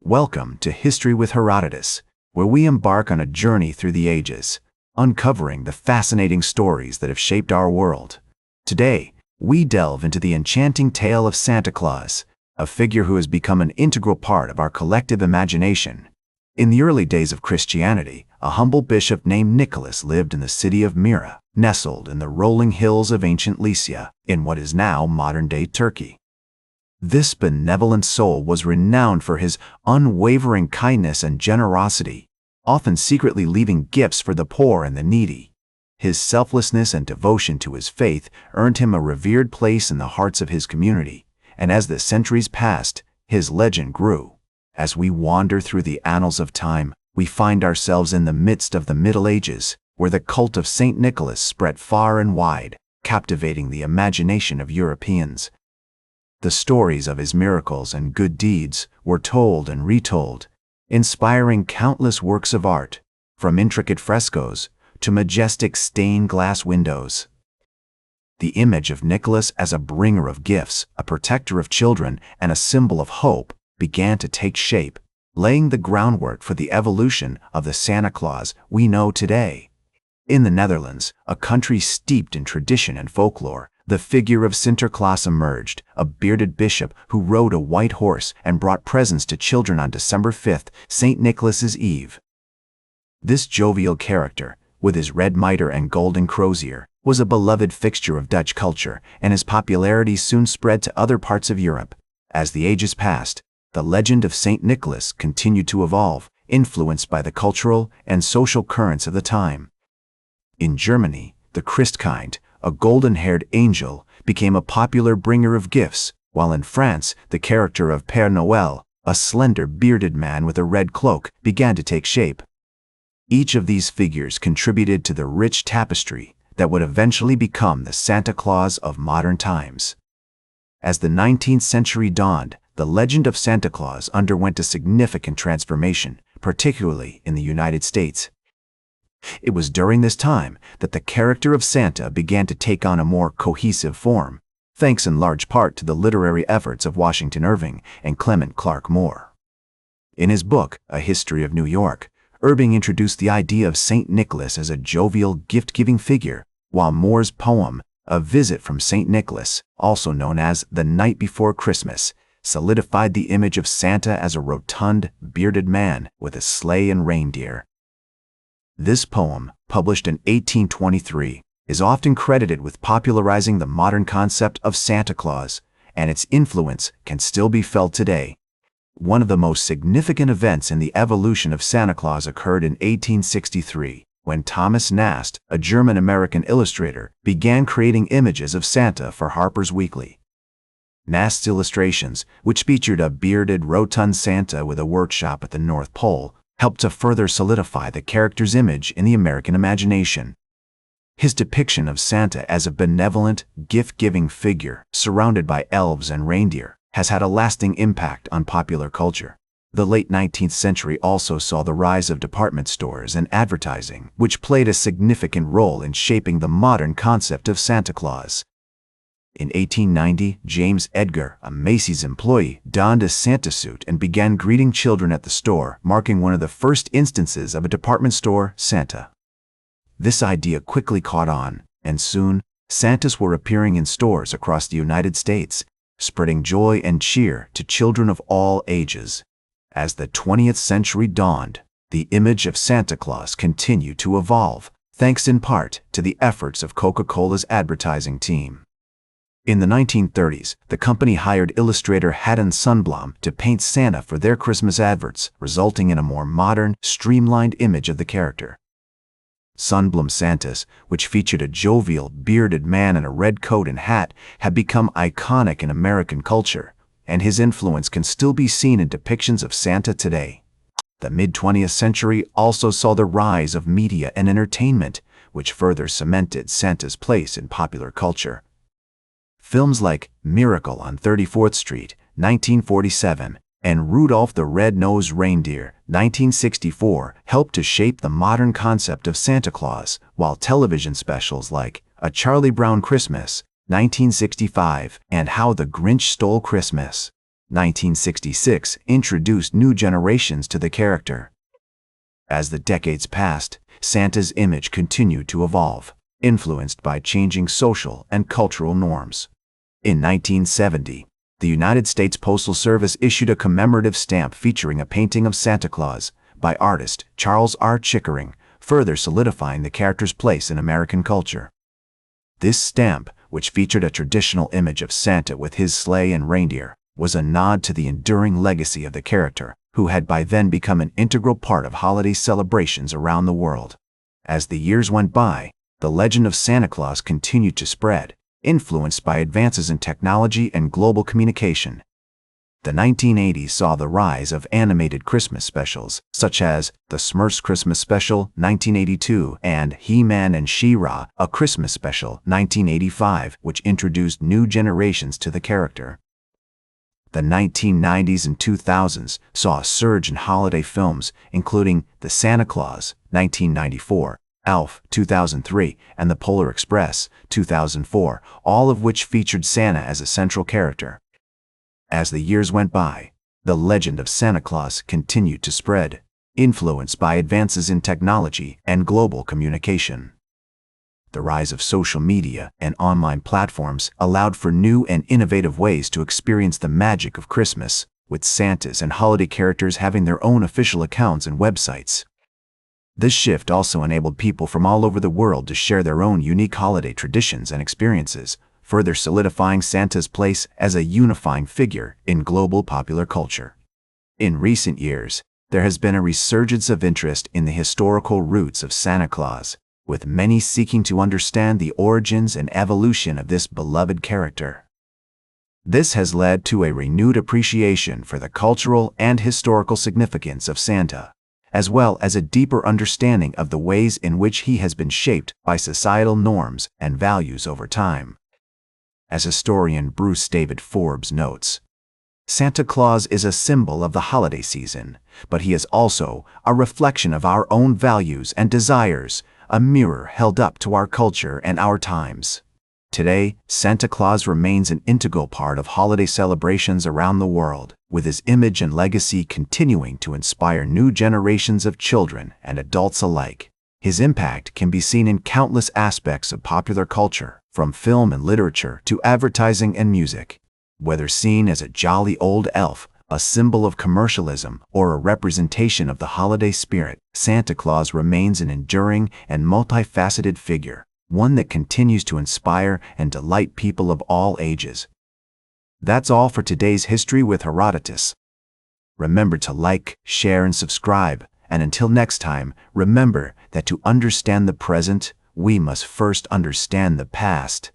Welcome to History with Herodotus, where we embark on a journey through the ages, uncovering the fascinating stories that have shaped our world. Today, we delve into the enchanting tale of Santa Claus, a figure who has become an integral part of our collective imagination. In the early days of Christianity, a humble bishop named Nicholas lived in the city of Myra, nestled in the rolling hills of ancient Lycia, in what is now modern-day Turkey. This benevolent soul was renowned for his unwavering kindness and generosity, often secretly leaving gifts for the poor and the needy. His selflessness and devotion to his faith earned him a revered place in the hearts of his community, and as the centuries passed, his legend grew. As we wander through the annals of time, we find ourselves in the midst of the Middle Ages, where the cult of Saint Nicholas spread far and wide, captivating the imagination of Europeans. The stories of his miracles and good deeds were told and retold, inspiring countless works of art, from intricate frescoes to majestic stained glass windows. The image of Nicholas as a bringer of gifts, a protector of children, and a symbol of hope began to take shape, laying the groundwork for the evolution of the Santa Claus we know today. In the Netherlands, a country steeped in tradition and folklore, the figure of Sinterklaas emerged, a bearded bishop who rode a white horse and brought presents to children on December 5th, St. Nicholas's Eve. This jovial character, with his red mitre and golden crozier, was a beloved fixture of Dutch culture, and his popularity soon spread to other parts of Europe. As the ages passed, the legend of St. Nicholas continued to evolve, influenced by the cultural and social currents of the time. In Germany, the Christkind, a golden-haired angel, became a popular bringer of gifts, while in France, the character of Père Noël, a slender, bearded man with a red cloak, began to take shape. Each of these figures contributed to the rich tapestry that would eventually become the Santa Claus of modern times. As the 19th century dawned, the legend of Santa Claus underwent a significant transformation, particularly in the United States. It was during this time that the character of Santa began to take on a more cohesive form, thanks in large part to the literary efforts of Washington Irving and Clement Clark Moore. In his book, A History of New York, Irving introduced the idea of St. Nicholas as a jovial, gift-giving figure, while Moore's poem, A Visit from St. Nicholas, also known as The Night Before Christmas, solidified the image of Santa as a rotund, bearded man with a sleigh and reindeer. This poem, published in 1823, is often credited with popularizing the modern concept of Santa Claus, and its influence can still be felt today. One of the most significant events in the evolution of Santa Claus occurred in 1863, when Thomas Nast, a German-American illustrator, began creating images of Santa for Harper's Weekly. Nast's illustrations, which featured a bearded, rotund Santa with a workshop at the North Pole, helped to further solidify the character's image in the American imagination. His depiction of Santa as a benevolent, gift-giving figure surrounded by elves and reindeer has had a lasting impact on popular culture. The late 19th century also saw the rise of department stores and advertising, which played a significant role in shaping the modern concept of Santa Claus. In 1890, James Edgar, a Macy's employee, donned a Santa suit and began greeting children at the store, marking one of the first instances of a department store Santa. This idea quickly caught on, and soon, Santas were appearing in stores across the United States, spreading joy and cheer to children of all ages. As the 20th century dawned, the image of Santa Claus continued to evolve, thanks in part to the efforts of Coca-Cola's advertising team. In the 1930s, the company hired illustrator Haddon Sundblom to paint Santa for their Christmas adverts, resulting in a more modern, streamlined image of the character. Sundblom's Santas, which featured a jovial, bearded man in a red coat and hat, have become iconic in American culture, and his influence can still be seen in depictions of Santa today. The mid-20th century also saw the rise of media and entertainment, which further cemented Santa's place in popular culture. Films like Miracle on 34th Street, 1947, and Rudolph the Red-Nosed Reindeer, 1964, helped to shape the modern concept of Santa Claus, while television specials like A Charlie Brown Christmas, 1965, and How the Grinch Stole Christmas, 1966 introduced new generations to the character. As the decades passed, Santa's image continued to evolve, influenced by changing social and cultural norms. In 1970, the United States Postal Service issued a commemorative stamp featuring a painting of Santa Claus by artist Charles R. Chickering, further solidifying the character's place in American culture. This stamp, which featured a traditional image of Santa with his sleigh and reindeer, was a nod to the enduring legacy of the character, who had by then become an integral part of holiday celebrations around the world. As the years went by, the legend of Santa Claus continued to spread, influenced by advances in technology and global communication. The 1980s saw the rise of animated Christmas specials, such as The Smurfs Christmas Special, 1982, and He-Man and She-Ra, A Christmas Special, 1985, which introduced new generations to the character. The 1990s and 2000s saw a surge in holiday films, including The Santa Claus, 1994, Elf, 2003, and The Polar Express, 2004, all of which featured Santa as a central character. As the years went by, the legend of Santa Claus continued to spread, influenced by advances in technology and global communication. The rise of social media and online platforms allowed for new and innovative ways to experience the magic of Christmas, with Santas and holiday characters having their own official accounts and websites. This shift also enabled people from all over the world to share their own unique holiday traditions and experiences, further solidifying Santa's place as a unifying figure in global popular culture. In recent years, there has been a resurgence of interest in the historical roots of Santa Claus, with many seeking to understand the origins and evolution of this beloved character. This has led to a renewed appreciation for the cultural and historical significance of Santa, as well as a deeper understanding of the ways in which he has been shaped by societal norms and values over time. As historian Bruce David Forbes notes, Santa Claus is a symbol of the holiday season, but he is also a reflection of our own values and desires, a mirror held up to our culture and our times. Today, Santa Claus remains an integral part of holiday celebrations around the world, with his image and legacy continuing to inspire new generations of children and adults alike. His impact can be seen in countless aspects of popular culture, from film and literature to advertising and music. Whether seen as a jolly old elf, a symbol of commercialism, or a representation of the holiday spirit, Santa Claus remains an enduring and multifaceted figure, one that continues to inspire and delight people of all ages. That's all for today's History with Herodotus. Remember to like, share, and subscribe, and until next time, remember that to understand the present, we must first understand the past.